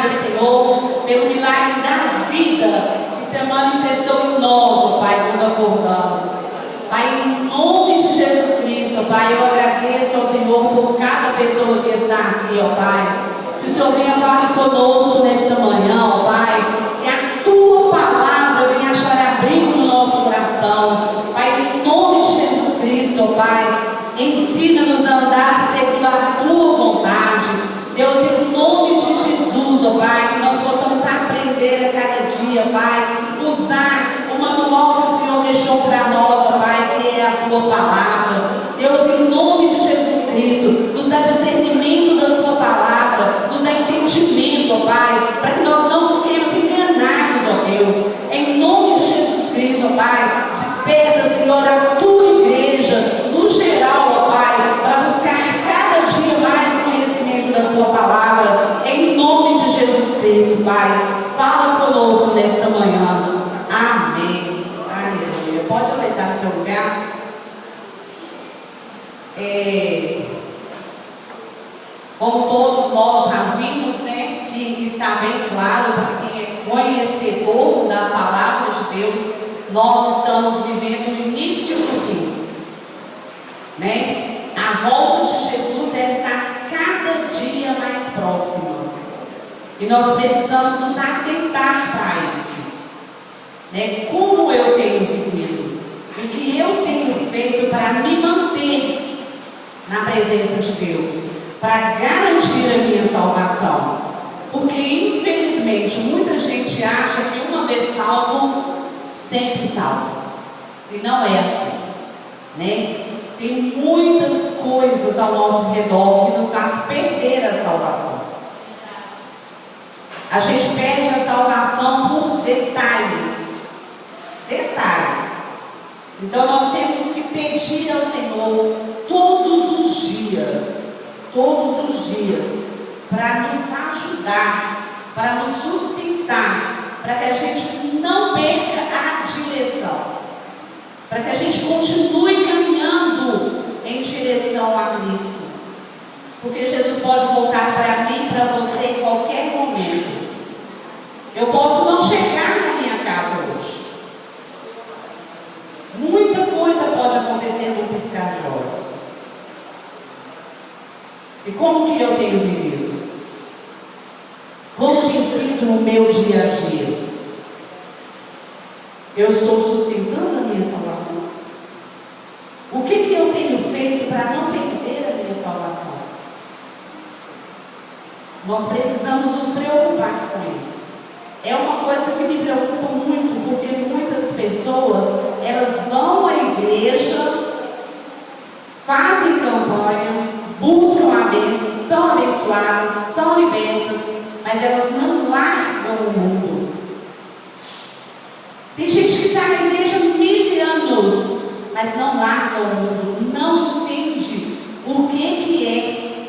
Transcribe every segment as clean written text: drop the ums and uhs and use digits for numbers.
Senhor, pelo milagre da vida que se manifestou em nós, ó Pai, quando acordamos. Pai, em nome de Jesus Cristo, Pai, eu agradeço ao Senhor por cada pessoa que está aqui, ó Pai. Que o Senhor venha falar conosco nesta manhã, ó Pai. Que a Tua palavra venha achar abrigo no nosso coração. Pai, em nome de Jesus Cristo, ó Pai, ensina-nos a andar segundo a Tua vontade. Deus, em nome de Jesus, ó Pai, que nós possamos aprender a cada dia, Pai, usar o manual que o Senhor deixou para nós, ó Pai, que é a Tua palavra. Deus, em nome de Jesus Cristo, nos dá discernimento da Tua palavra, nos dá entendimento, ó Pai, para que nós não fiquemos enganados, ó Deus. Em nome de Jesus Cristo, ó Pai, desperta, Senhor, a Tua igreja, no geral, ó Pai, para buscar cada dia mais conhecimento da Tua palavra. Em nome de Jesus Cristo, Pai, fala conosco nesta manhã. Amém. Aleluia. Pode aceitar o seu lugar? Como todos nós já vimos, né, que está bem claro para quem é conhecedor da palavra de Deus, nós estamos vivendo o início do fim, né? A volta de Jesus, ela está cada dia mais próxima, e nós precisamos nos atentar para isso, né? Como eu tenho vivido, o que eu tenho feito para me manter na presença de Deus, para garantir a minha salvação. Porque infelizmente muita gente acha que uma vez salvo, sempre salvo, e não é assim, né? Tem muitas coisas ao nosso redor que nos faz perder a salvação. A gente perde a salvação por detalhes. Então nós temos que pedir ao Senhor todos os dias, para nos ajudar, para nos sustentar, para que a gente não perca a direção, para que a gente continue caminhando em direção a Cristo, porque Jesus pode voltar para mim, para você em qualquer momento. Eu posso não chegar na minha casa hoje. Muita coisa pode acontecer no piscar de olhos. E como que eu tenho vivido? Como tem sido no meu dia a dia? Eu estou sustentando a minha salvação? O que eu tenho feito para não perder a minha salvação? Nós precisamos nos preocupar com isso. É uma coisa que me preocupa muito, porque muitas pessoas, elas vão à igreja, fazem campanha, buscam a bênção, são abençoadas, são libertas, mas elas não largam o mundo. Tem gente que está na igreja há 1000 anos, mas não larga o mundo, não entende o que é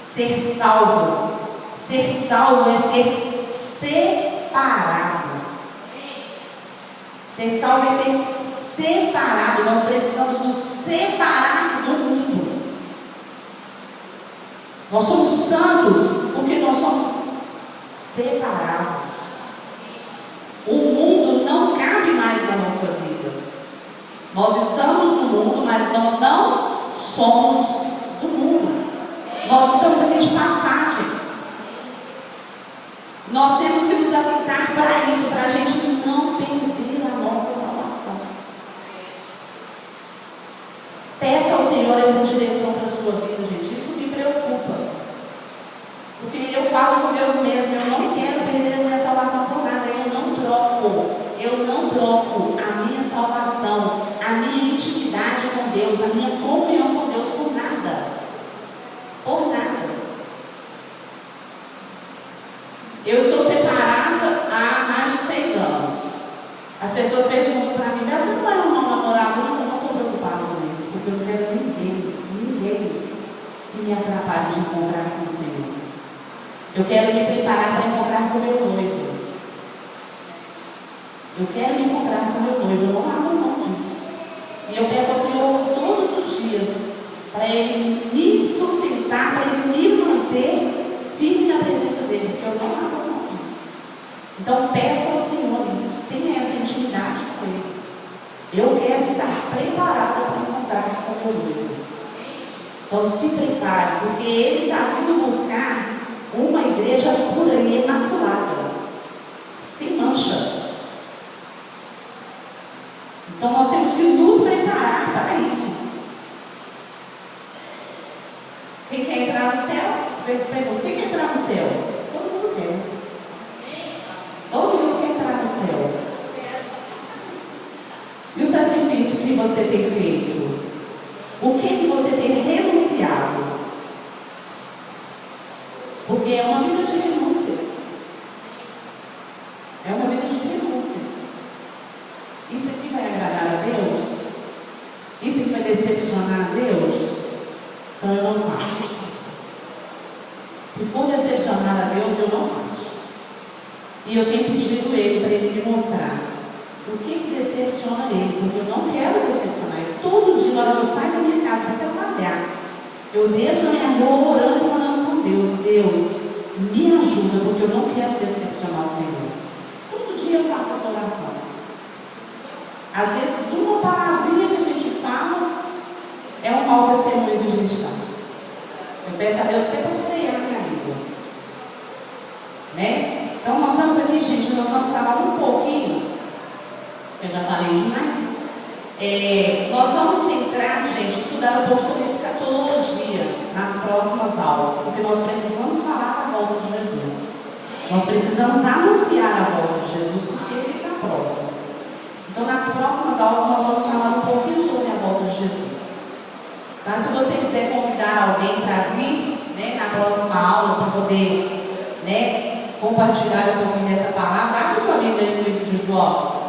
ser salvo. Ser salvo é ser separado. Ser salvo é ser separado. Nós precisamos nos separar do mundo. Nós somos santos porque nós somos separados. O mundo não cabe mais na nossa vida. Nós estamos no mundo, mas nós não somos do mundo. Nós estamos aqui de passagem. Nós temos que nos atentar para isso, para a gente não perder a nossa salvação. Peça ao Senhor essa direção para a sua vida, gente. Isso me preocupa. Porque eu falo com Deus mesmo, eu não quero perder a minha salvação por nada. Eu não troco a minha salvação, a minha intimidade com Deus, a minha comunhão com Deus por nada. Por nada. Eu estou separada há mais de 6 anos. As pessoas perguntam para mim, mas você não vai arrumar um namorado? Não, eu não estou preocupada com isso, porque eu não quero ninguém que me atrapalhe de encontrar com o Senhor. Eu quero me preparar para encontrar com o meu noivo. Eu quero me encontrar com o meu noivo, eu não abro mão disso. E eu peço ao Senhor todos os dias para Ele me sustentar, para Ele me manter firme na presença dEle, porque eu não abro mão. prepare, porque Ele está vindo buscar uma igreja pura e imaculada, sem mancha. Então nós temos que nos preparar para isso. Quem quer entrar no céu? Pergunta, quem quer entrar no céu? Todo mundo quer. Todo mundo quer entrar no céu. E o sacrifício que você tem feito? O que você tem renunciado? Porque é uma vida de renúncia. É uma vida de renúncia. Isso aqui vai agradar a Deus? Isso aqui vai decepcionar a Deus? Então eu não faço. Se for decepcionar a Deus, eu não faço. E eu tenho pedido Ele para Ele me mostrar o que decepciona Ele, porque eu não quero decepcionar Ele. Todo dia, na hora que eu saio da minha casa para trabalhar, eu desço a minha rua orando com Deus. Deus, me ajuda, porque eu não quero decepcionar o Senhor. Todo dia eu faço essa oração. Às vezes, uma palavrinha que a gente fala é um mau testemunho que a gente está. Eu peço a Deus até para frear a minha língua. Né? Então, nós estamos aqui, gente, nós vamos falar um pouquinho. Eu já falei demais. Nós vamos entrar, gente, estudar um pouco sobre escatologia nas próximas aulas, porque nós precisamos falar da volta de Jesus. Nós precisamos anunciar a volta de Jesus, porque Ele está próximo. Então, nas próximas aulas, nós vamos falar um pouquinho sobre a volta de Jesus. Tá? Se você quiser convidar alguém para vir, né, na próxima aula, para poder, né, compartilhar um pouquinho dessa palavra, abre sua Bíblia aí no livro de João.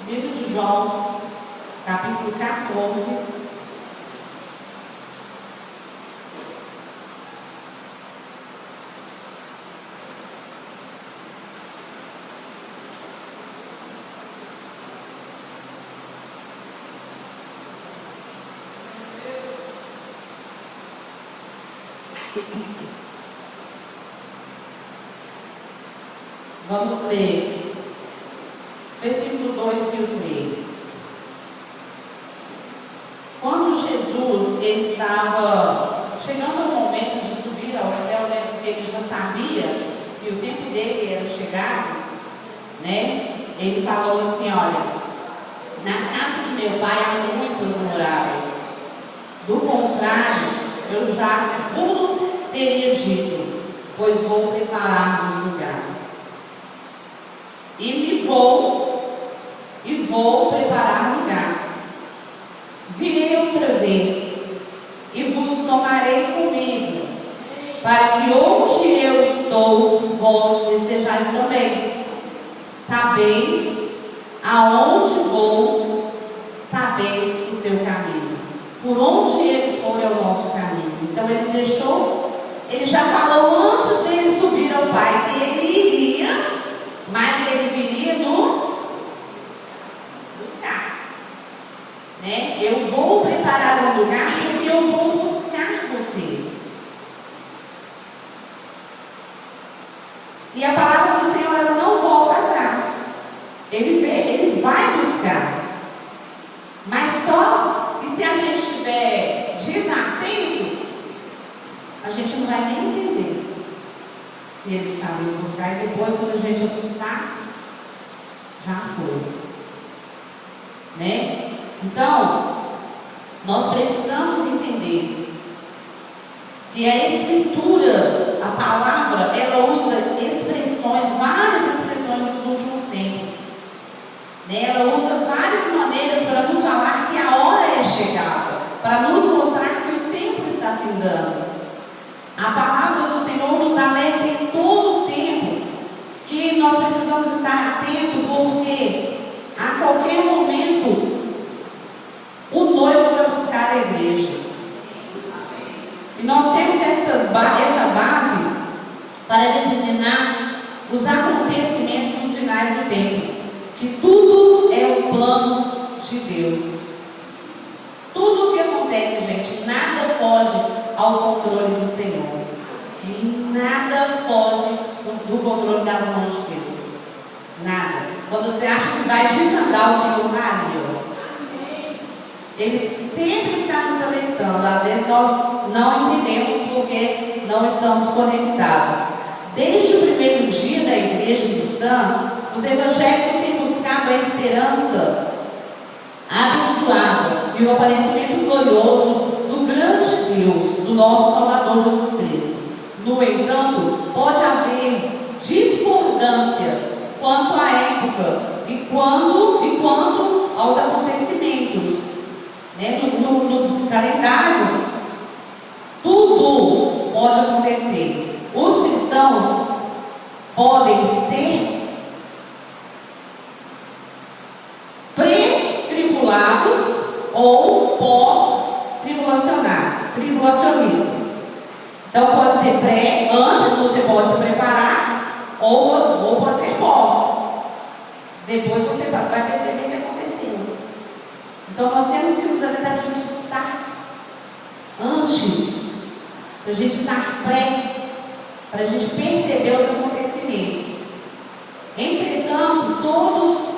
Livro de João, capítulo 14. Vamos ler versículo 2 e o 3. Quando Jesus ele estava chegando ao momento de subir ao céu, né, porque ele já sabia que o tempo dele era chegado, né, ele falou assim: olha, na casa de meu pai há muitas moradas, do contrário, eu já vos teria dito, pois vou preparar-vos lugar. E vou preparar lugar. Virei outra vez e vos tomarei comigo, para que onde eu estou, vós estejais também. Sabeis aonde vou, sabeis o seu caminho. Por onde ele for é o nosso caminho. Então ele deixou, ele já falou antes dele subir ao Pai que ele iria, mas ele viria nos buscar. Né? Eu vou preparar um lugar porque eu vou buscar vocês. E a palavra do Senhor ela não volta atrás. Ele vai buscar. Mas só que se a gente estiver desatento, a gente não vai nem entender. E ele está vindo buscar, e depois, quando a gente assustar, já foi. Né? Então, nós precisamos entender que a Escritura, a palavra, ela usa expressões, várias expressões dos últimos tempos. Né? Ela usa várias maneiras para nos falar que a hora é chegada, para nos mostrar que o tempo está findando. A palavra do Senhor nos alerta em todo o tempo que nós precisamos estar atentos, porque a qualquer momento o noivo vai buscar a igreja. E nós temos essa base para determinar os acontecimentos nos finais do tempo, que tudo é o plano de Deus. Tudo o que acontece, gente, nada foge ao controle do Senhor. E nada foge do controle das mãos de Deus. Nada. Quando você acha que vai desandar, o Senhor varia. Ele sempre está nos alertando. Às vezes nós não entendemos porque não estamos conectados. Desde o primeiro dia da igreja cristã, os evangélicos têm buscado a esperança abençoada e o aparecimento glorioso do grande Deus, do nosso Salvador Jesus Cristo. No entanto, pode haver discordância quanto à época e quanto aos acontecimentos. No calendário, tudo pode acontecer. Os cristãos podem ser pré-tribulados ou pós-tribulacionistas. Então pode ser pré, antes você pode se preparar, ou pode ser pós. Depois você vai perceber o que aconteceu. Então nós temos que nos atentar para a gente estar antes, para a gente estar pré, para a gente perceber os acontecimentos. Entretanto, todos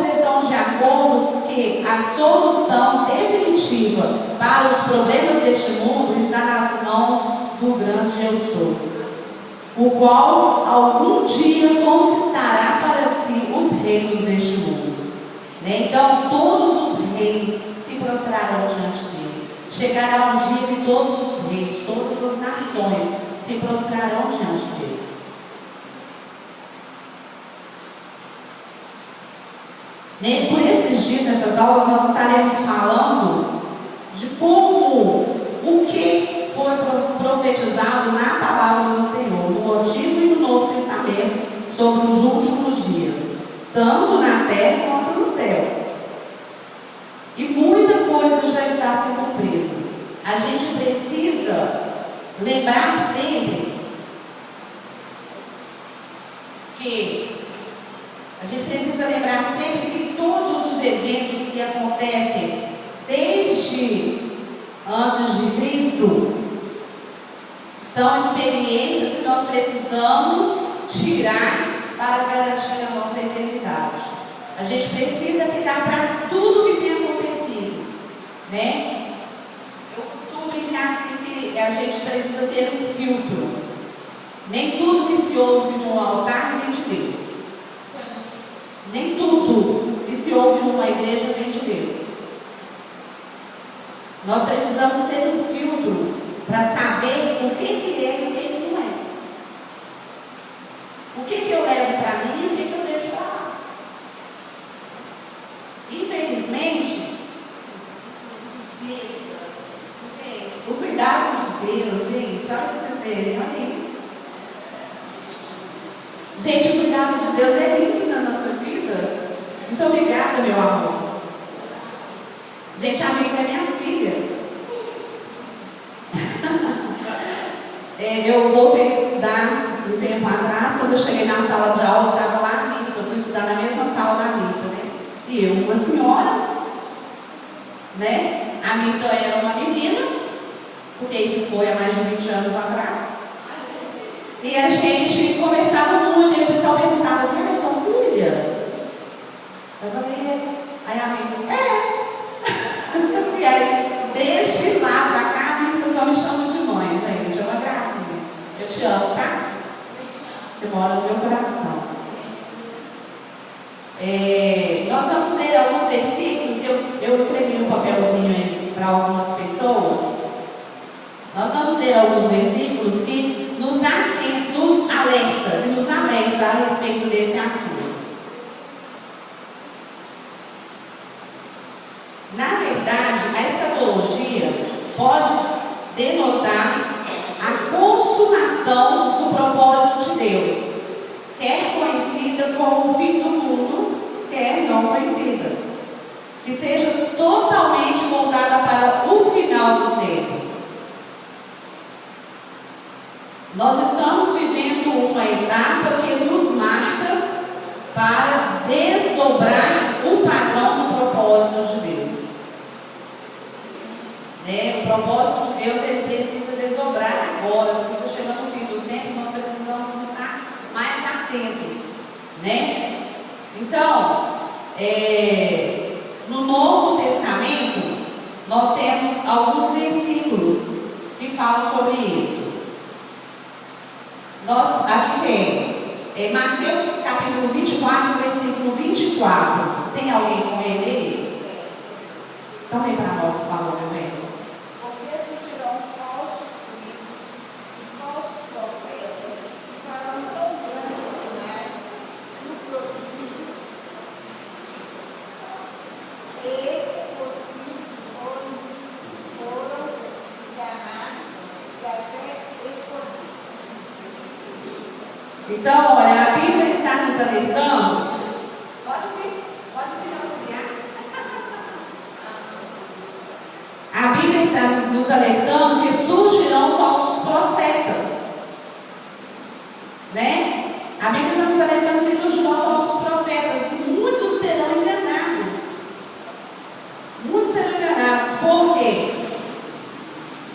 estão de acordo que a solução definitiva para os problemas deste mundo está nas mãos do grande Eu Sou, o qual algum dia conquistará para si os reinos deste mundo. Então, todos os reis se prostrarão diante dele. Chegará um dia que todos os reis, todas as nações se prostrarão diante dele. Por esses dias, nessas aulas, nós estaremos falando de o que foi profetizado na palavra do Senhor, no Antigo e no Novo Testamento, sobre os últimos dias, tanto na terra quanto no céu. E muita coisa já está se cumprindo. A gente precisa lembrar sempre que todos os eventos que acontecem desde antes de Cristo são experiências que nós precisamos tirar para garantir a nossa eternidade. A gente precisa atentar para tudo que tem acontecido, Eu costumo brincar assim que a gente precisa ter um filtro. Nem tudo que se ouve no altar vem de Deus. Nem tudo que se ouve numa igreja vem de Deus. Nós precisamos ter um filtro para saber o que é e o que não é. O que eu levo para mim e o que eu deixo para lá. Infelizmente, gente, o cuidado de Deus, gente, olha para vocês verem, olha aí. Gente, o cuidado de Deus é lindo na nossa vida. Muito obrigada, meu amor. Gente, a amiga é minha filha. Eu voltei a estudar um tempo atrás. Quando eu cheguei na sala de aula, estava lá a Mita. Eu fui estudar na mesma sala da Mita, E eu, uma senhora, A Mita era uma menina, porque isso foi há mais de 20 anos atrás. E a gente conversava muito, e o pessoal perguntava assim: mas sua filha? Eu falei: aí a amiga, E aí, desde lá pra cá, o pessoal me chama de mãe, gente, é uma gracinha. Eu te amo, tá? Você mora no meu coração. Nós vamos ler alguns versículos, eu imprimi um papelzinho aí para algumas pessoas. Nós vamos ler alguns versículos que nos alerta a respeito desse assunto. Na verdade, a escatologia pode denotar a consumação do propósito de Deus, quer conhecida como o fim do mundo, quer não conhecida, que seja totalmente voltada para o final dos tempos. Nós estamos vivendo uma etapa que nos marca para desdobrar o padrão do propósito de Deus. O propósito de Deus, ele precisa desdobrar agora, porque está chegando o fim dos tempos, nós precisamos no Novo Testamento, nós temos alguns versículos que falam sobre isso. Aqui tem Mateus capítulo 24, versículo 24. Tem alguém com ele aí? Então vem para nós, por favor, meu bem. Porque surgirão falsos cristos e falsos profetas, que farão tão grandes sinais no prodígio, e os filhos foram enganados e até escolhidos. Então, olha, a Bíblia está nos alertando. Pode vir auxiliar. A Bíblia está nos alertando que surgirão falsos profetas. Né? A Bíblia está nos alertando que surgirão falsos profetas. E muitos serão enganados. Muitos serão enganados. Por quê?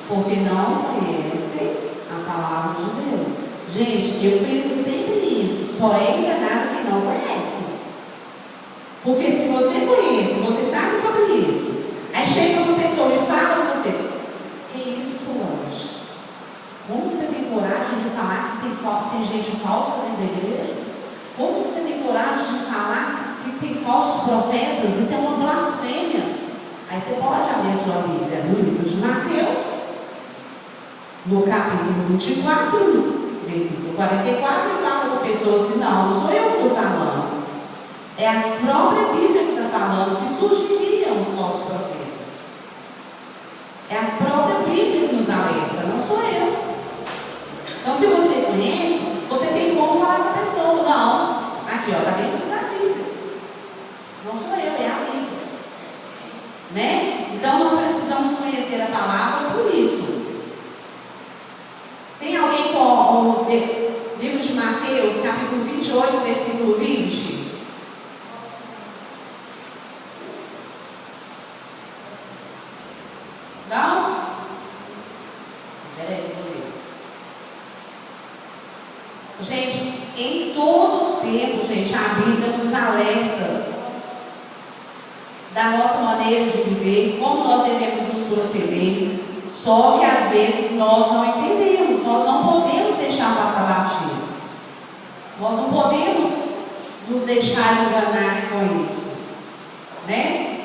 Porque não conhecem a palavra de Deus. Gente, eu penso sempre nisso. Só é enganado quem não conhece. Porque se você conhece, você sabe sobre isso. Aí chega uma pessoa e fala com você: que isso, anjo? Como você tem coragem de falar que tem gente falsa dentro da igreja? Como você tem coragem de falar que tem falsos profetas? Isso é uma blasfêmia. Aí você pode abrir a sua Bíblia no livro de Mateus, no capítulo 24, versículo 44, e fala com pessoas assim: não sou eu que estou falando. É a própria Bíblia que está falando que surgiriam os falsos profetas. É a própria Bíblia que nos alerta, não sou eu. Então, se você conhece, você tem como falar com a pessoa. Não, aqui ó, está dentro da Bíblia. Não sou eu, é a Bíblia. Né? Então, nós precisamos conhecer a palavra por isso. Tem alguém com o livro de Mateus, capítulo 28, versículo 20? Não? Peraí, vou ler. Gente, em todo tempo, gente, a Bíblia nos alerta da nossa maneira de viver, como nós devemos nos proceder. Só que às vezes nós não entendemos, nós não podemos deixar passar batido. Nós não podemos nos deixar enganar com isso. Né?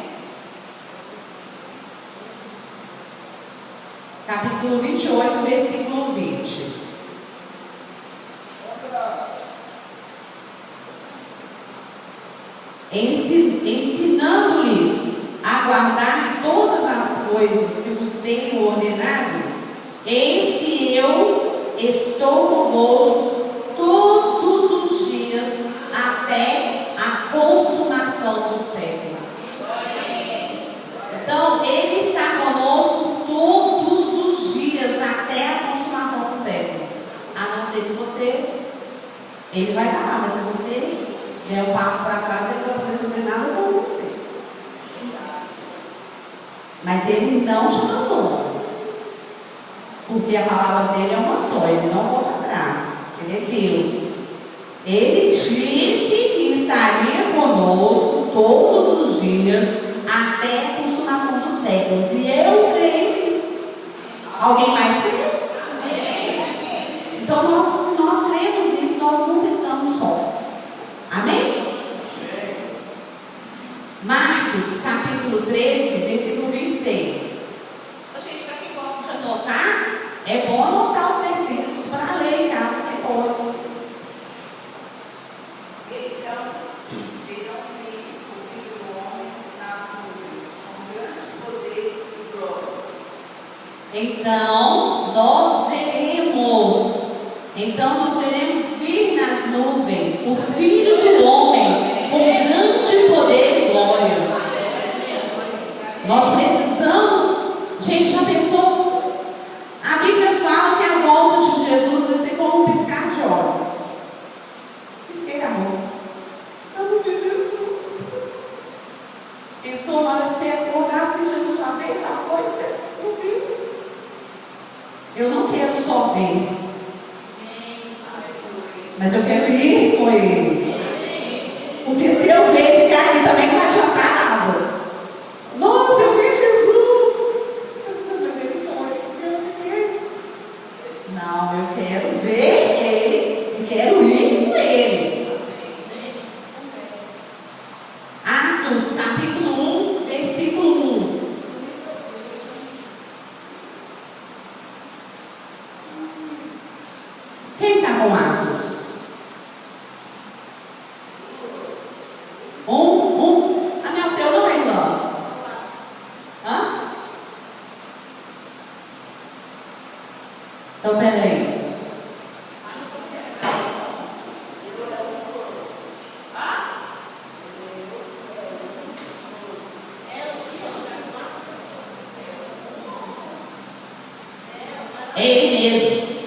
Capítulo 28, versículo 20. Ensinando-lhes a guardar todas as coisas que vos tenho ordenado, eis que eu estou convosco todos os dias até a consumação do século. Então, Ele está conosco todos os dias até a consumação do século. A não ser que Ele vai estar lá, mas se você der um passo para trás, Ele não vai poder fazer nada com você. Mas Ele não te abandona. Porque a palavra dele é uma só, Ele não volta atrás. Ele é Deus. Ele disse que estaria conosco todos os dias até a consumação dos séculos. E eu creio nisso. Alguém mais crê? Então, se nós cremos nisso, nós nunca estamos só. Amém? Marcos, capítulo 13, versículo 26. Gente, para quem gosta de anotar, é bom anotar os versículos para ler em casa depois. Então, verão que o Filho do Homem nas nuvens, com grande poder e glória. Então, nós veremos vir nas nuvens o Filho do Homem com grande poder e glória. Nós precisamos, gente, já pensou? A Bíblia fala que a volta de Jesus vai ser como um piscar de olhos. Pisquei a mão. Eu não vi Jesus. Pensou na hora de você acordar, se Jesus já veio, já foi, você não viu. Eu não quero só ver, mas eu quero ir com Ele. Porque se eu ver, ficar aqui também não vai te É ele mesmo.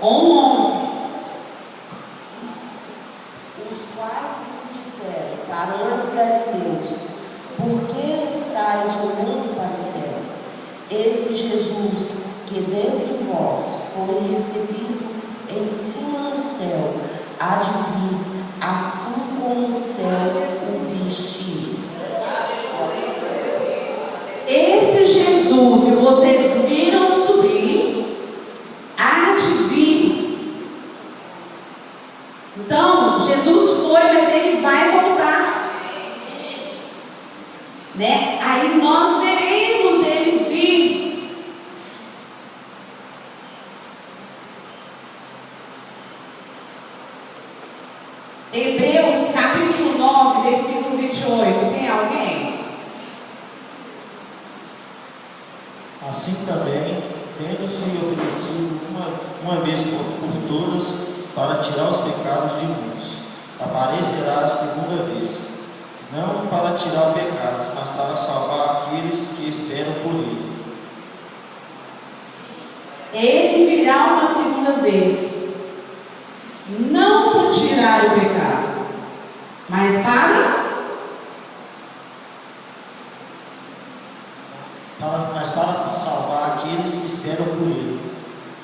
11. Os quais nos disseram, para os galileus, por que estáis olhando para o céu? Esse Jesus, que dentre vós foi recebido em cima no céu, há de vir, assim como o céu o viste ir. Esse Jesus que vocês viram subir, há de vir. Então, Jesus foi, mas ele vai voltar. Né? Aí nós veremos ele vir. Hebreus capítulo 9, versículo 28. Tem alguém? Assim também, tendo-se oferecido uma vez por todas para tirar os pecados de muitos, aparecerá a segunda vez, não para tirar pecados, mas para salvar aqueles que esperam por ele. Ele virá uma segunda vez, não para tirar o pecado, mas para salvar aqueles que esperam por ele.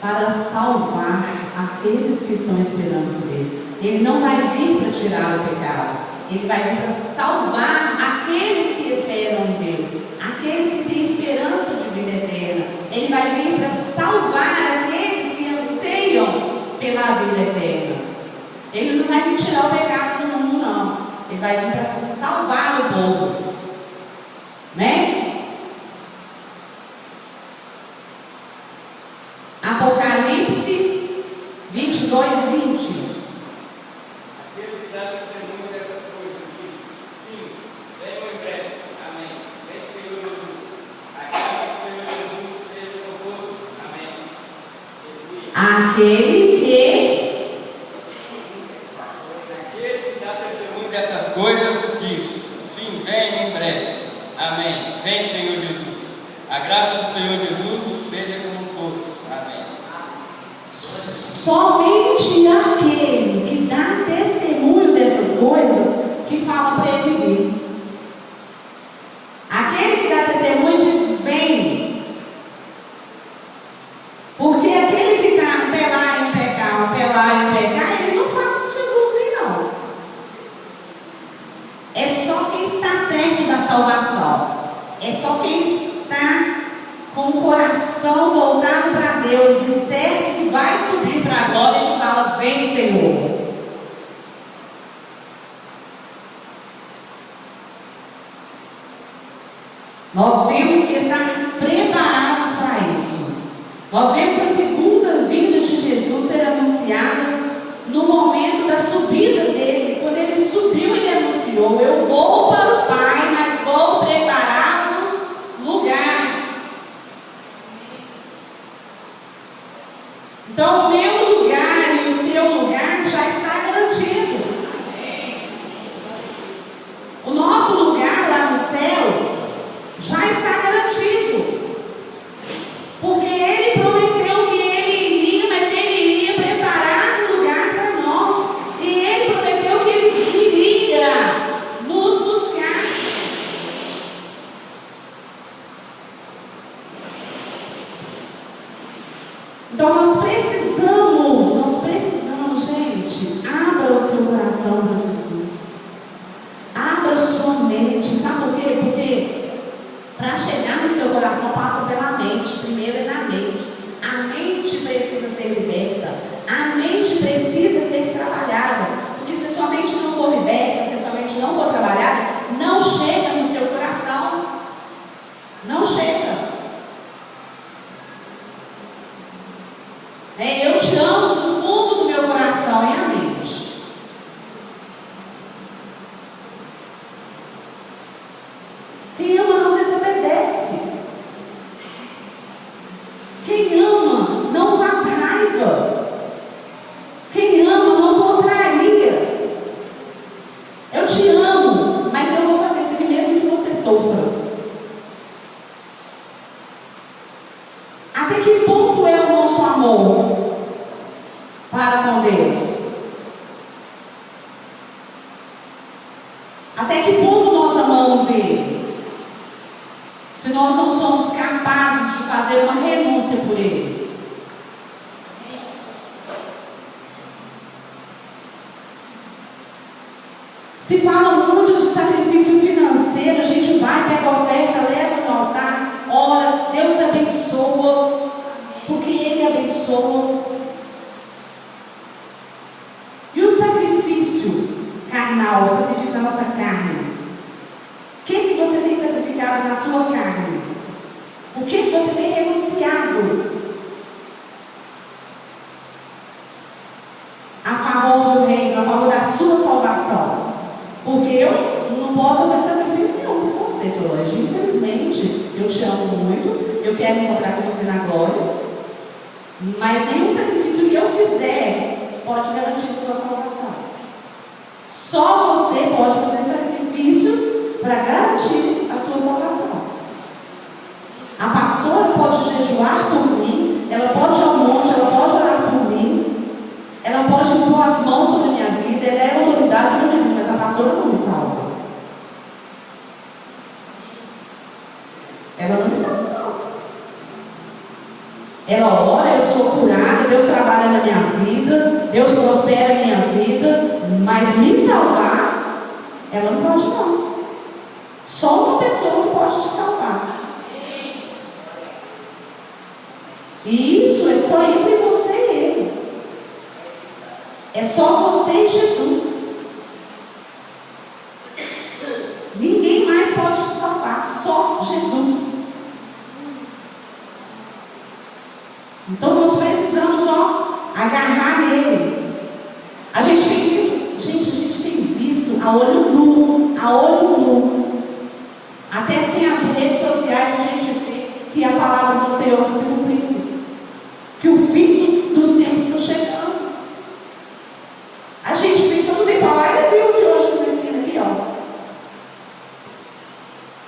para salvar aqueles que estão esperando por ele. Ele não vai vir para tirar o pecado, ele vai vir para salvar aqueles que esperam em Deus, aqueles que têm esperança de vida eterna. Ele vai vir para salvar aqueles que anseiam pela vida eterna. Ele não vai vir tirar o pecado do mundo, não. Ele vai vir para salvar o povo. Né? Apocalipse 22, 20. Aquele que dá testemunho dessas coisas diz: sim, venham em breve. Amém. Vem, Senhor Jesus. A graça do Senhor Jesus seja convosco. Amém. Aquele que dá testemunho dessas coisas diz: sim, venham em breve. Amém. Vem, Senhor Jesus. A graça do Senhor Jesus seja com todos. Amém. somente aquele que dá testemunho dessas coisas que fala para ele vir. Aquele que dá testemunho diz: vem. Porque aquele que está apelar em pecar, ele não fala com Jesus vir, não. É só quem está certo da salvação. É só quem está com o coração voltado para Deus e certo que vai subir para a glória, ele fala: vem, Senhor. Nós temos que estar preparados para isso. Nós vemos a segunda vinda de Jesus ser anunciada no momento da subida dele. Quando ele subiu, ele anunciou: eu vou para o Pai, mas vou preparar-vos lugar. Então, o meu lugar e o seu lugar já está garantido. O nosso lugar lá no céu já está garantido. Porque ele prometeu que ele iria, mas ele iria preparar um lugar para nós. E ele prometeu que ele iria nos buscar. Então nós precisamos, gente, abra o seu coração para Jesus. Abra a sua mente. Sabe por quê? Porque para chegar no seu coração passa pela mente. Primeiro é na mente. A mente precisa ser liberta. A mente precisa ser trabalhada. Porque se sua mente não for liberta, se sua mente não for trabalhada, não chega no seu coração. Não chega. Eu te amo do fundo do meu coração e a mente. Quem ama não desobedece. Quem ama não faz raiva. Quem ama não contraria. Eu te amo, mas eu vou fazer isso aqui mesmo que você sofra. Até que amamos Ele, se nós não somos capazes de fazer uma renúncia por Ele. Se fala muito de sacrifício financeiro, a gente vai, pega a oferta, leva no altar, ora, Deus abençoa, porque Ele abençoa. E o sacrifício carnal, o sacrifício da nossa carne? O que você tem sacrificado na sua carne? O que você tem renunciado a favor do reino, a favor da sua salvação? Porque eu não posso fazer sacrifício nenhum por você, Solange. Infelizmente, eu te amo muito, eu quero encontrar com você na glória, mas nenhum sacrifício que eu fizer pode garantir a sua salvação. Só você pode fazer sacrifícios para garantir a sua salvação. A pastora pode jejuar por mim, ela pode ir ao monte, ela pode orar por mim, ela pode impor as mãos sobre a minha vida, ela é autoridade sobre a minha vida, mas a pastora não me salva. Ela não me salva, não. Ela ora, eu sou curada, Deus trabalha na minha vida, Deus prospera a minha vida, mas me salvar, ela não pode, não. Só uma pessoa que pode te salvar. E isso é só entre você e Ele. É só você e Jesus. Ninguém mais pode te salvar, só Jesus. Então nós precisamos, agarrar nele. A gente tem visto a olho nu. Até sem as redes sociais a gente vê que a palavra do Senhor está se cumprindo. Que o fim dos tempos está chegando. A gente fica todo tempo lá e viu que hoje aconteceu aqui,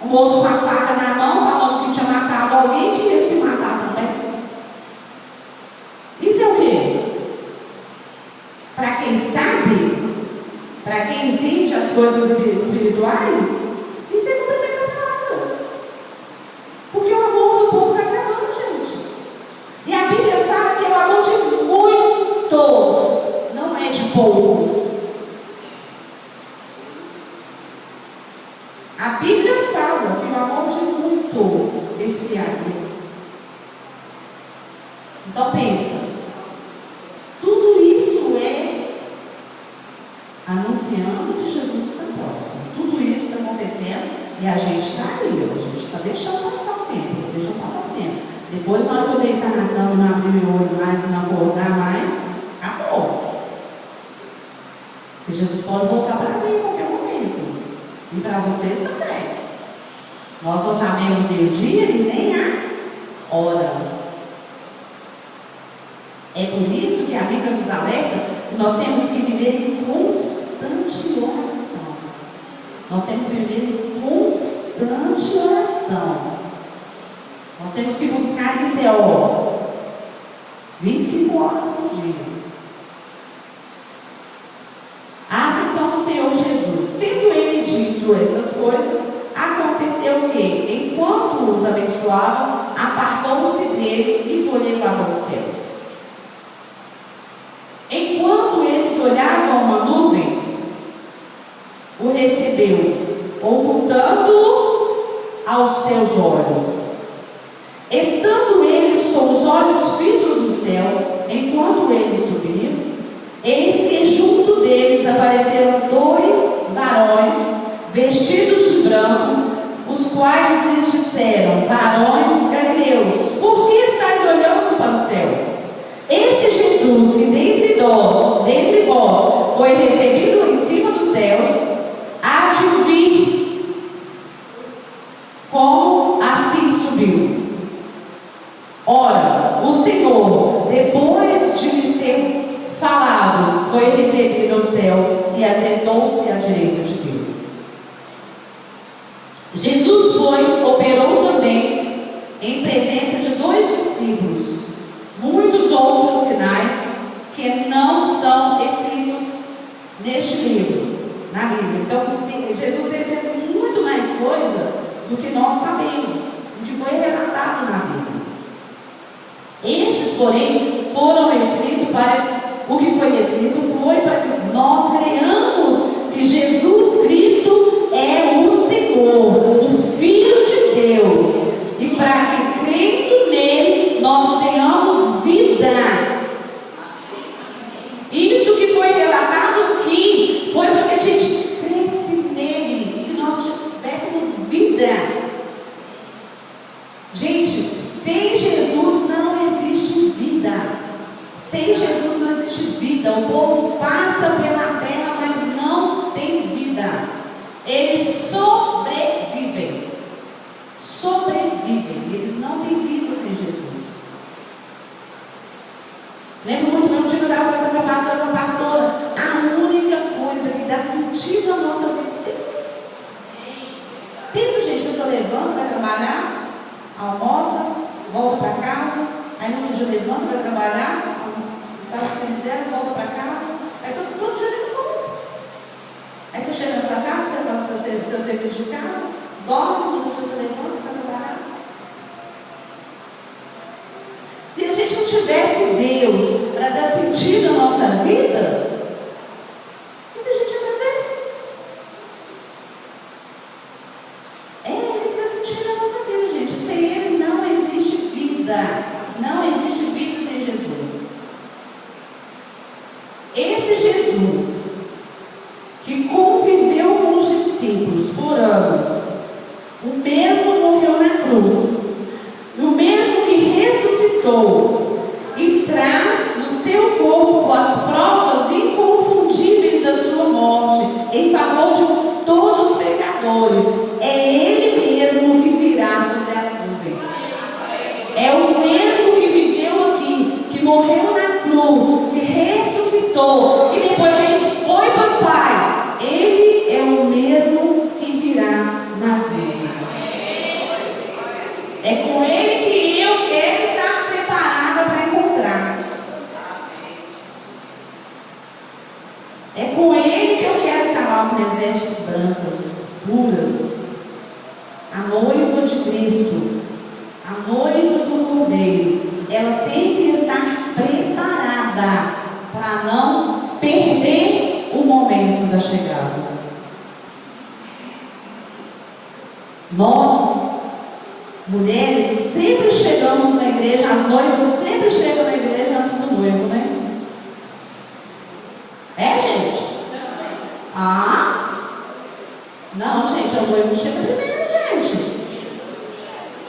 O moço com a faca na mão, falando que tinha matado alguém que ia se matar também. Isso é o quê? Para quem sabe, para quem entende as coisas espirituais, isso é cumprimento da palavra. Porque o amor do povo está acabando, gente. E a Bíblia fala que é o amor de muitos, não é de poucos. A Bíblia fala que o amor de muitos esfriaria. Então pensa, tudo isso é anunciando que Jesus está próximo. Tudo isso está acontecendo e a gente está ali, a gente está deixando passar o tempo, Depois, na hora que eu deitar na cama, não abrir meu olho mais, não acordar mais, acabou. E Jesus pode voltar para mim em qualquer momento. E para vocês também. Nós não sabemos nem o dia e nem a hora. É por isso que a Bíblia nos alerta que nós temos que viver em constante oração. Nós temos que viver em constante oração. Nós temos que buscar isso, 25 horas por dia. A ascensão do Senhor Jesus. Tendo ele dito estas coisas, aconteceu o quê? Enquanto os abençoava, apartou-se deles e foi levado aos céus. Enquanto eles olhavam uma nuvem, o recebeu, ocultando-o aos seus olhos. Estando eles com os olhos fitos no céu, enquanto eles subiam, eis que junto deles apareceram 2 varões vestidos de branco, os quais lhes disseram: varões galileus, por que estáis olhando para o céu? Esse Jesus que dentre vós foi recebido em cima dos céus, há de vir como assim subiu. Ora, o Senhor, depois de lhes ter falado, foi recebido ao céu e assentou-se à direita de Deus. Jesus, pois, operou também em presença de 2 discípulos muitos outros sinais que não são escritos neste livro, na Bíblia. Então, Jesus ele fez muito mais coisas porém, foram escritos para o que foi escrito foi para que nós creamos que Jesus Cristo é o Senhor, o Filho de Deus, e para que crendo nele nós tenhamos vida. Isso que foi relatado aqui foi para que a gente cresce nele e que nós tivéssemos vida. Gente, sem Jesus não existe vida. Sem Jesus não existe vida. O povo passa pela terra, mas não tem vida. Eles sobrevivem. Sobrevivem. Eles não têm vida sem Jesus. Lembro muito bem, um dia eu estava conversando com a pastora. A única coisa que dá sentido à nossa vida é Deus. Pensa, gente, que você levanta, vai trabalhar, almoça, volta para casa, aí no dia levanta, vai trabalhar, faz o que você quiser, volta para casa, aí todo dia é a mesma coisa. Aí você chega na sua casa, você faz o seu serviço de casa, dorme, no dia você levanta, vai trabalhar. Se a gente não tivesse Deus para dar sentido à nossa vida, o que a gente ia fazer? Ele dá sentido à nossa vida, gente. Sem Ele não existe vida. Não existe vida sem Jesus. Esse Jesus que conviveu com os discípulos por anos, o mesmo morreu na cruz, o mesmo que ressuscitou e traz no seu corpo as provas inconfundíveis da sua morte em favor de todos os pecadores. É Ele mesmo que virá sobre as nuvens. É o mesmo que viveu aqui, que morreu na cruz, que ressuscitou e depois Ele foi para o Pai. Ele é o mesmo que virá nas nuvens. É com Ele que eu quero estar preparada para encontrar. É com Ele que eu quero estar lá com minhas vestes brancas, puras. A noiva de Cristo, a noiva do Cordeiro, ela tem que estar preparada para não perder o momento da chegada. Nós, mulheres, sempre chegamos na igreja, as noivas sempre chegam na igreja antes do noivo, né? É, gente? Ah? Não, gente, a noiva chega primeiro, gente.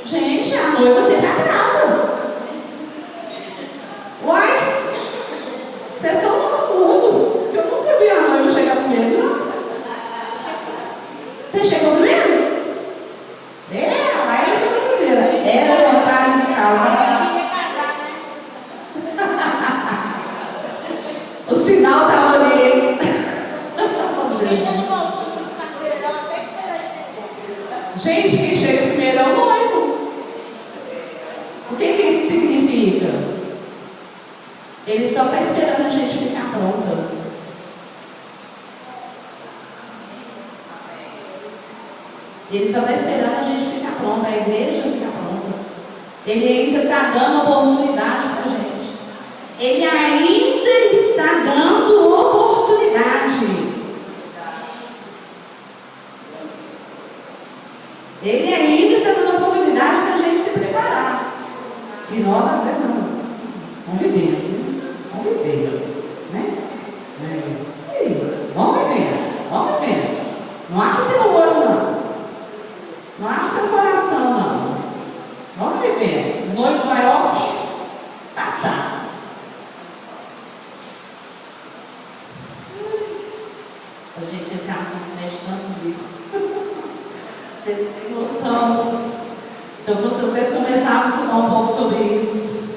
Gente, a noiva sempre atrasa. Uai? Vocês estão no mundo. Eu nunca vi a noiva chegar primeiro, não. Você chegou primeiro? Aí ela chegou primeiro. Era vontade de casar. O sinal estava ali. Gente, quem chega primeiro é o noivo. O que isso significa? Ele só está esperando a gente ficar pronta. Ele só está esperando a gente ficar pronta, a igreja ficar pronta. Ele ainda está dando oportunidade para a gente. Ele ainda está dando oportunidade. Ele ainda está dando oportunidade para a gente se preparar. E nós, às vezes, não. Vamos viver, né? Sim, vamos viver. Não há que ser no olho, não. Não há que ser no coração, não. Vamos viver. O noivo vai, ó, passar. Gente, esse assunto mexe tanto comigo. Vocês têm noção? Se vocês começarem a estudar um pouco sobre isso.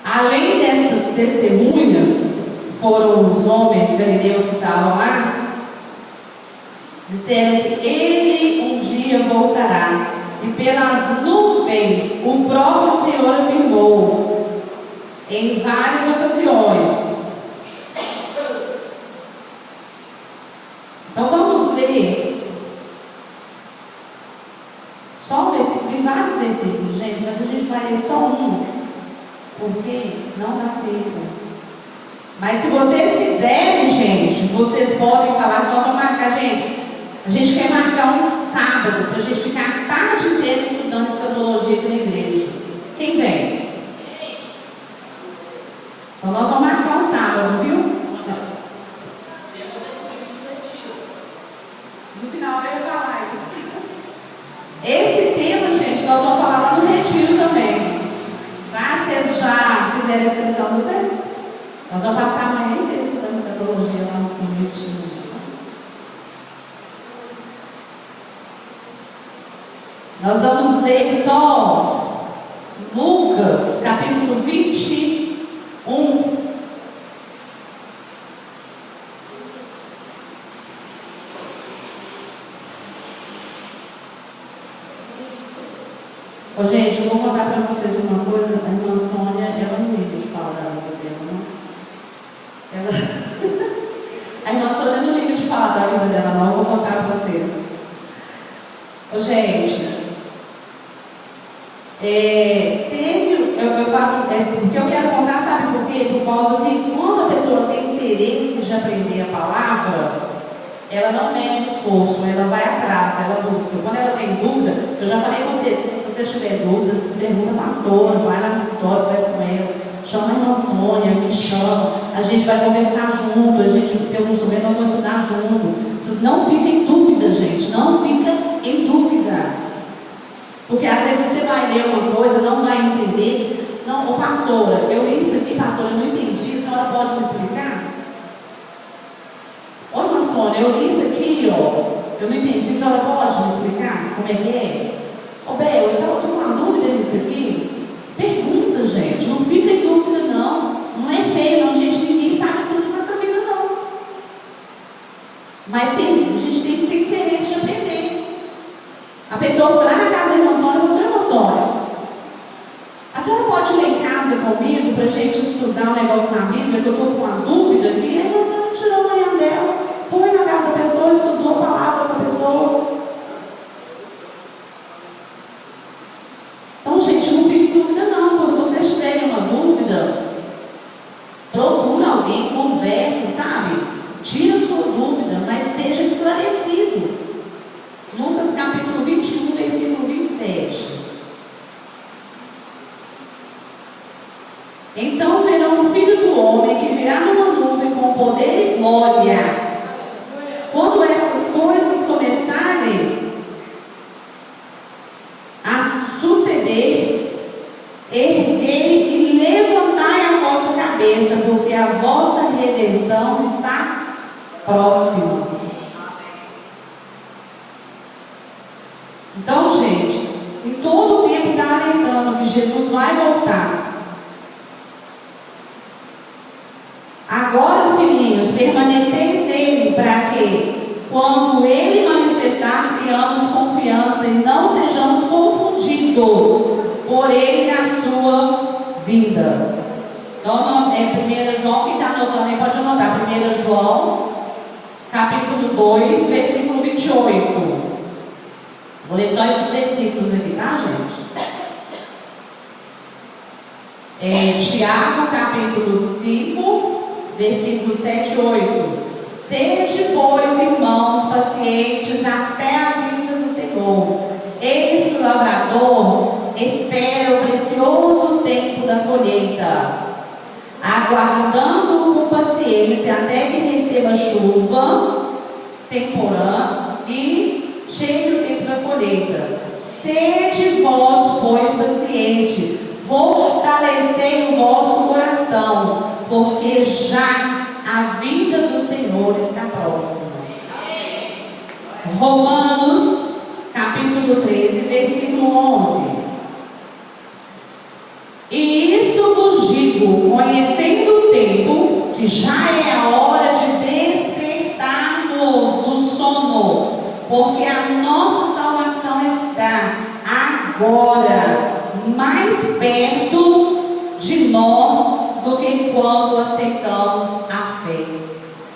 Além dessas testemunhas, foram os homens galileus que estavam lá, disseram que ele um dia voltará, e pelas nuvens o próprio Senhor afirmou em várias ocasiões. Então vamos ler só um versículo, tem vários versículos, gente, mas a gente vai ler só um. Porque não dá tempo. Mas se vocês quiserem, gente, vocês podem falar que nós vamos marcar, gente. A gente quer marcar um sábado para a gente ficar a tarde inteira estudando escatologia aqui na igreja. Quem vem? Então nós vamos marcar um sábado, viu? No final eu ia falar isso. Esse tema, gente, nós vamos falar lá no retiro também. Tá? Vocês já fizeram a inscrição de vocês? Nós vamos passar amanhã inteira estudando escatologia lá no retiro. Nós vamos ler só Lucas, capítulo 21. Ô, gente, eu vou contar para vocês uma coisa. A irmã Sônia, ela não liga de falar da vida dela, não. A irmã Sônia não liga de falar da vida dela, não. Eu vou contar para vocês. Ô, gente, eu falo, porque eu quero contar, sabe por quê? Por causa que quando a pessoa tem interesse de aprender a palavra, ela não mede esforço, ela vai atrás, ela busca. Quando ela tem dúvida, eu já falei com você, se você tiver dúvida, você pergunta a pastora, vai lá no escritório, conversa com ela, chama a irmã Sônia, me chama, a gente vai conversar junto, se eu não souber, nós vamos estudar junto. Não fica em dúvida, gente, não fica em dúvida. Porque às vezes você vai ler uma coisa, não vai entender. Não, ô pastora, eu li isso aqui, pastora, eu não entendi, a senhora pode me explicar? Ô irmã Sônia, eu li isso aqui, ó, eu não entendi, a senhora pode me explicar como é que é? Ô Bel, eu estou com uma dúvida nisso aqui. Pergunta, gente, não fica em dúvida não. Não é feio, não, gente, ninguém sabe tudo nessa vida não. Mas a gente tem que ter interesse de aprender. A pessoa foi lá na casa da irmã Sônia e falou assim: irmã Sônia, a senhora pode ler em casa comigo para a gente estudar um negócio na Bíblia, que eu estou com uma dúvida aqui? Aí a irmã Sônia tirou a manhã dela, foi na casa da pessoa, estudou a palavra da pessoa. Então, gente, não fique em dúvida não. Quando vocês tiverem uma dúvida, procura alguém, converse, sabe? Tira a sua dúvida, mas seja esclarecido. Lucas capítulo 21, versículo 27. Então verão o Filho do Homem que virá numa nuvem com poder e glória. Quando essas coisas começarem a suceder, erguei e levantai a vossa cabeça, porque a vossa redenção está próxima. Então, gente, em todo o tempo está alertando que Jesus vai voltar. Agora, filhinhos, permaneceis nele, para que, quando ele manifestar, tenhamos confiança e não sejamos confundidos por ele na sua vida. Então, nós, 1 João, quem está anotando aí pode anotar, 1 João, capítulo 2, versículo 28. Vou ler só esses versículos aqui, tá, gente? Tiago, capítulo 5, versículos 7 e 8. Sede, pois, irmãos, pacientes até a vinda do Senhor. Eis que o lavrador espera o precioso tempo da colheita, aguardando com paciência até que receba chuva temporã e chegue o tempo da colheita. Sede vós, pois, paciente, fortalecei o vosso coração, porque já a vinda do Senhor está próxima. Romanos, capítulo 13, versículo 11. E isso vos digo, conhecendo o tempo, que já é a hora de despertarmos do sono, porque a nossa salvação está agora mais perto de nós do que quando aceitamos a fé.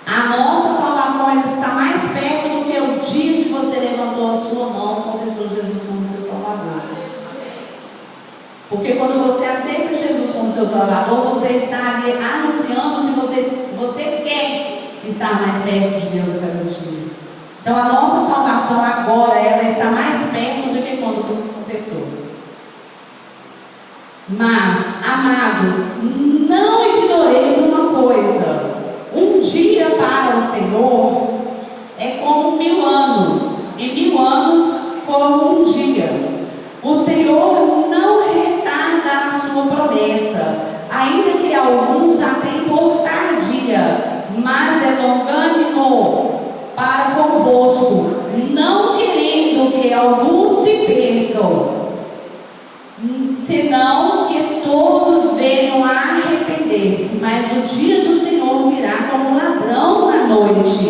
A nossa salvação está mais perto do que o dia que você levantou a sua mão com Jesus como seu Salvador. Porque quando você aceita Jesus como seu orador, você está ali anunciando que você quer estar mais perto de Deus a cada dia. Então a nossa salvação agora, ela está mais perto do que quando tudo começou. Mas, amados, não ignoreis uma coisa: um dia para o Senhor é como 1000 anos, e 1000 anos como um dia. O Senhor não retarda a sua promessa, ainda que alguns a tenham por tardia, mas é longânimo para convosco, não querendo que alguns se percam, senão que todos venham a arrepender-se. Mas o dia do Senhor virá como ladrão na noite,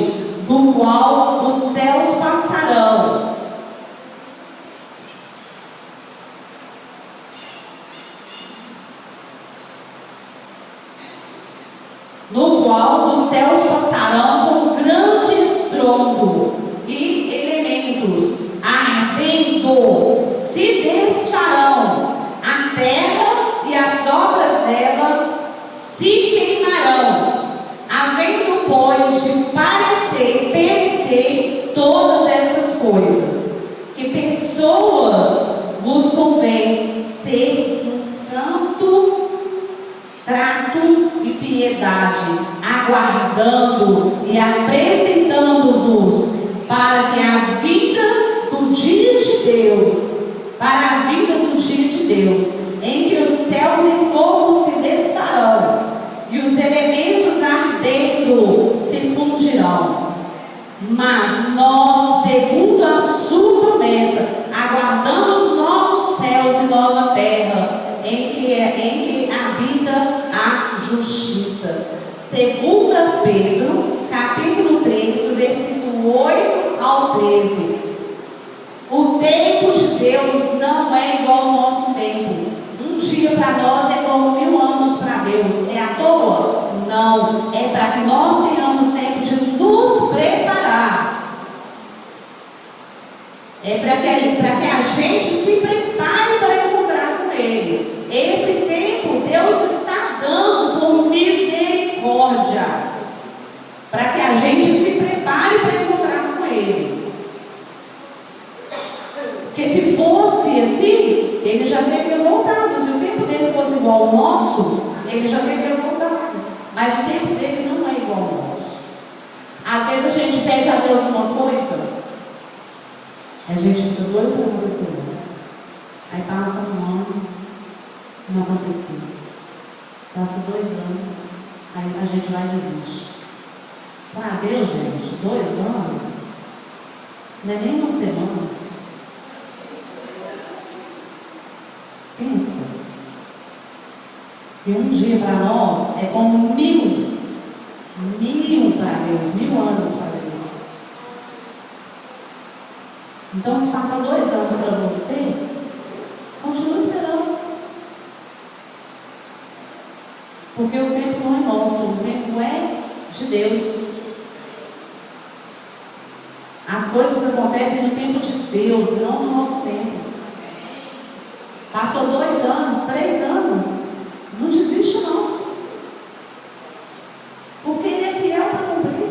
do qual os céus passarão. No qual os céus passarão com grande estrondo, e elementos ardendo se desfarão, a terra e as obras dela se queimarão, havendo, pois, de perecer todas estas coisas. Que pessoas vos convém ser um santo trato e piedade, aguardando e apresentando-vos para que a vida do dia de Deus, em que os céus em fogo se desfarão e os elementos ardendo se fundirão. Mas nós, segundo a sua promessa, aguardamos novos céus e nova terra, em que habita a justiça. 2 Pedro, capítulo 3, do versículo 8 ao 13. O tempo de Deus não é igual ao nosso tempo. Um dia para nós é como 1000 anos para Deus. É à toa? Não. É para que nós tenhamos tempo de nos preparar. É para que a gente se prepare para encontrar com Ele. Esse tempo Deus está dando por misericórdia, para que a gente se prepare para encontrar com Ele. Porque se fosse assim, Ele já teria voltado. Se o tempo dele fosse igual ao nosso, Ele já teria voltado. Mas o tempo dele não é igual ao nosso. Às vezes a gente pede a Deus uma coisa, a gente fica doido para acontecer. Aí passa um ano, não aconteceu. Passa 2 anos, aí a gente vai e desiste. Para Deus, gente, 2 anos não é nem uma semana. Pensa. E um dia para nós é como 1000 para Deus, 1000 anos para Deus. Então, se passa 2 anos para você, continua esperando. Porque o tempo não é nosso, o tempo é de Deus. As coisas acontecem no tempo de Deus, não no nosso tempo. Passou 2 anos, 3 anos, não desiste não. Porque Ele é fiel para cumprir.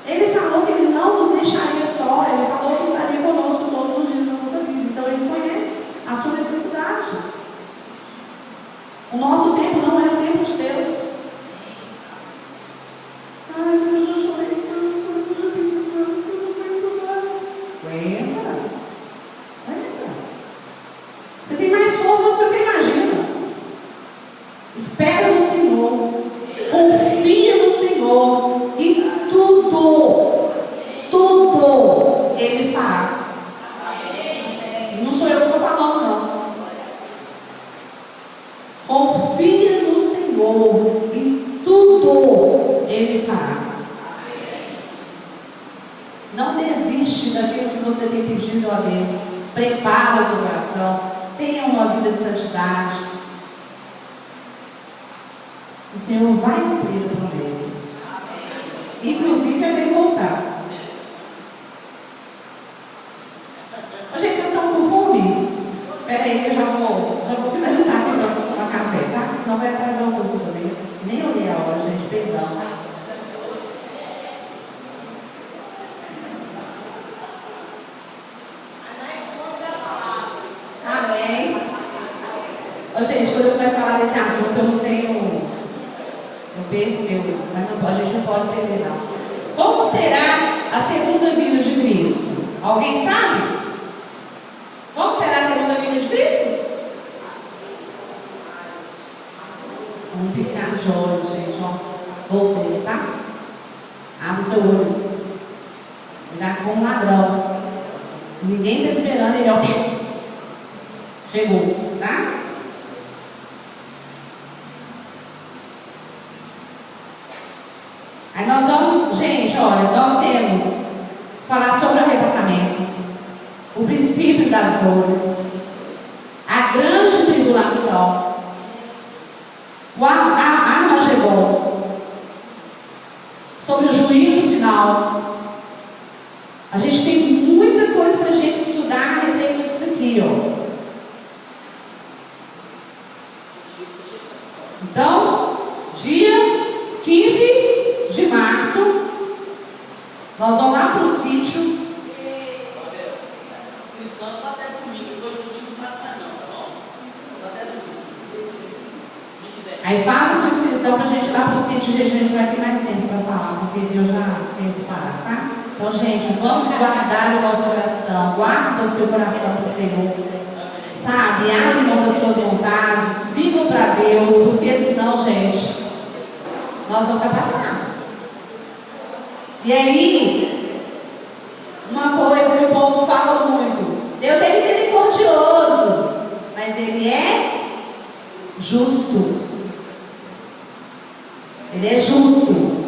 Ele falou que Ele não nos deixaria só, Ele falou que estaria conosco todos os dias da nossa vida. Então Ele conhece a sua necessidade. O nosso tempo não é o tempo de Deus. Ai, mas eu já chorei tanto, mas eu já pedi tanto, eu não aguento mais. Aguenta. Você tem mais força do que você imagina. Espera no Senhor, confia no Senhor e tudo Ele fará. Não sou eu que estou falando, não. Confia no Senhor e tudo Ele fará. Não desiste daquilo que você tem pedido a Deus. Prepara o seu coração. Tenha uma vida de santidade. O Senhor vai cumprir a promessa. Inclusive, Ele vai voltar. Ô, gente, vocês estão com fome? Espera aí que eu já vou finalizar. Gente, quando eu começo a falar desse assunto, eu não tenho. Eu perco meu. Mas não pode, a gente não pode perder, não. Como será a segunda vinda de Cristo? Alguém sabe? Como será a segunda vinda de Cristo? Vamos piscar de olho, gente. Ó. Voltei, tá? Abre o seu olho. Virá como um ladrão. Ninguém está esperando ele, ó. Chegou, tá? Aí nós vamos, gente, olha, nós temos falar sobre o arrebatamento, o princípio das dores, a grande tribulação, o Armagedon, sobre o juízo final. A gente tem muita coisa para a gente estudar a respeito disso aqui, ó. Então, dia 15 de março, nós vamos lá para o sítio. Inscrição só até domingo, depois de domingo não faz mais não, tá bom? Só até domingo. Aí faça a sua inscrição para a gente ir lá para o sítio. Gente, a gente vai ter mais tempo para falar, porque eu já tenho que parar, tá? Então, gente, vamos guardar o nosso coração. Guarda o seu coração para o Senhor. Sabe? Abre mão das suas vontades. Vivam para Deus, porque senão, gente, nós vamos atrapalhar. E aí, uma coisa que o povo fala muito: Deus é misericordioso, mas Ele é justo. Ele é justo.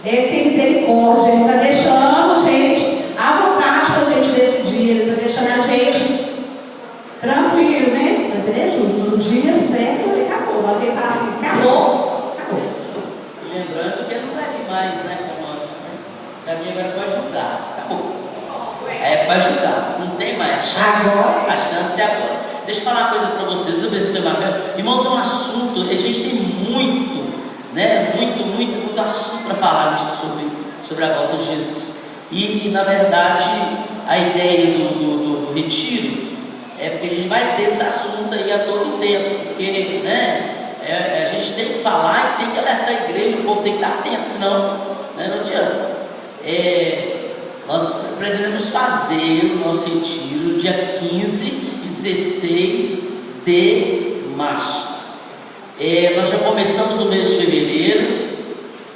Ele tem misericórdia. Ele está deixando, gente, à vontade para a gente decidir. Ele está deixando a gente tranquilo, né? Mas Ele é justo. No dia certo, Ele acabou. Alguém fala assim: acabou, acabou. E lembrando que ele não vai vir mais, né? Como antes, né? Para mim agora pode ajudar. Acabou. É para ajudar. Não tem mais. A chance é agora. Deixa eu falar uma coisa para vocês. Eu vejo o seu papel. Irmãos, é um assunto. A gente tem muito, né? Muito assunto para falar sobre a volta de Jesus. E na verdade, a ideia do retiro é porque a gente vai ter esse assunto aí a todo tempo. Porque, né? A gente tem que falar e tem que alertar a igreja, o povo tem que estar atento, senão, né, não adianta. Nós pretendemos fazer o nosso retiro dia 15 e 16 de março. Nós já começamos no mês de fevereiro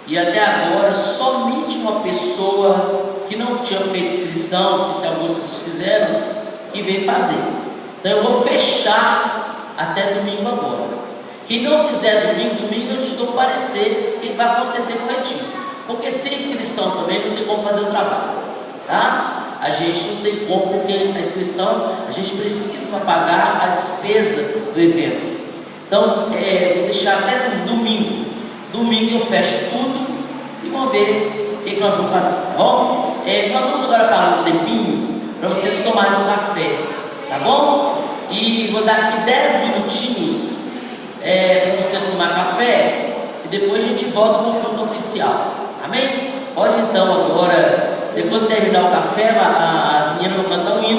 e até agora somente uma pessoa que não tinha feito inscrição, que algumas pessoas fizeram, que veio fazer. Então eu vou fechar até domingo agora. Quem não fizer domingo eu te dou um parecer que vai acontecer com o retiro. Porque sem inscrição também não tem como fazer o trabalho, tá? A gente não tem como, porque a inscrição a gente precisa pagar a despesa do evento. Então, vou deixar até domingo. Domingo eu fecho tudo e vamos ver o que nós vamos fazer, tá bom? Nós vamos agora parar um tempinho para vocês tomarem um café, tá bom? E vou dar aqui 10 minutinhos para vocês tomar café e depois a gente volta com o culto oficial, amém? Pode então agora, depois de terminar o café, as meninas vão cantar um hino.